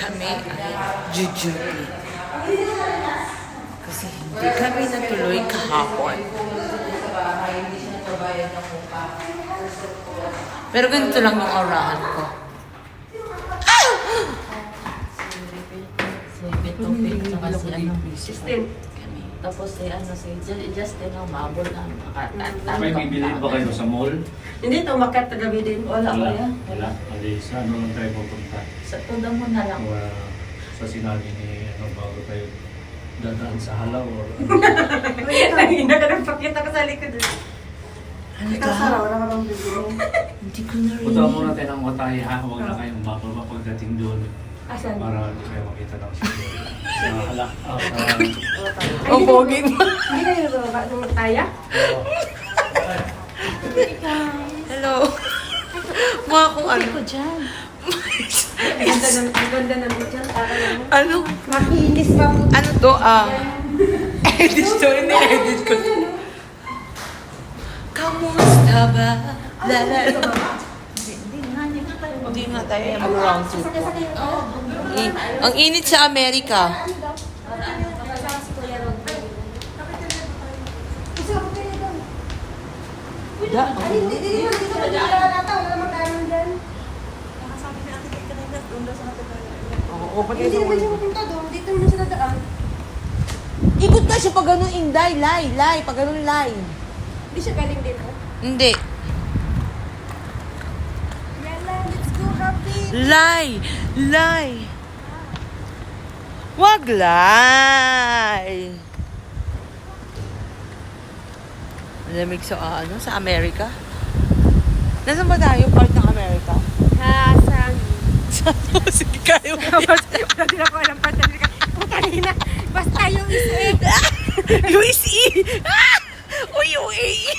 kami ay jujupi. Kasi hindi kami natuloy kahapon. Pero ganito lang yung aurahan ko. Si Betopin, saka si ano, Justin. Tapos si ano, si Justin, umabol na. May bibilin ba kayo sa mall? Hindi, tumakat na gabi din. Wala ko yan. Wala. Ali, sa ano lang tayo pupunta? Sa tuda mo na lang. O sa sinabi ni ano, bago tayo dadaan sa halaw or ano? Hindi ka nang pakita ko sa likod. Ano Ikaw, ka? Sarah, wala ka bang bibili? Hindi ko na Punta muna tayo ng Watay ha. Huwag na kayong bababa pagdating doon. Asan? Para hindi kayo makita ng security. Sa hala. Oh, pogi mo. Hindi kayo bababa ng taya? Hello. Mga kung ano. Ko dyan. Ang ganda ng dyan. Ano? Makinis pa po. Ano to? Edit to. Ini-edit ko. Kamusta ba? Lala. Hindi nga tayo mag-round trip. Ang init sa Amerika. Hindi naman siya pupunta doon. Dito naman siya nadaan. Ikot na siya pag ganun inday. Lay. Pag ganun lay. Hindi siya galing dito. Hindi. Yala, let's go, Rapi. Lay. Wag lay. Malamig sa sa Amerika. Nasaan ba tayo? Part ng Amerika? Hasan. Sige, kayo. Hindi na ko alam pa talaga. Kung kanina, basta yung isa USA! UAE!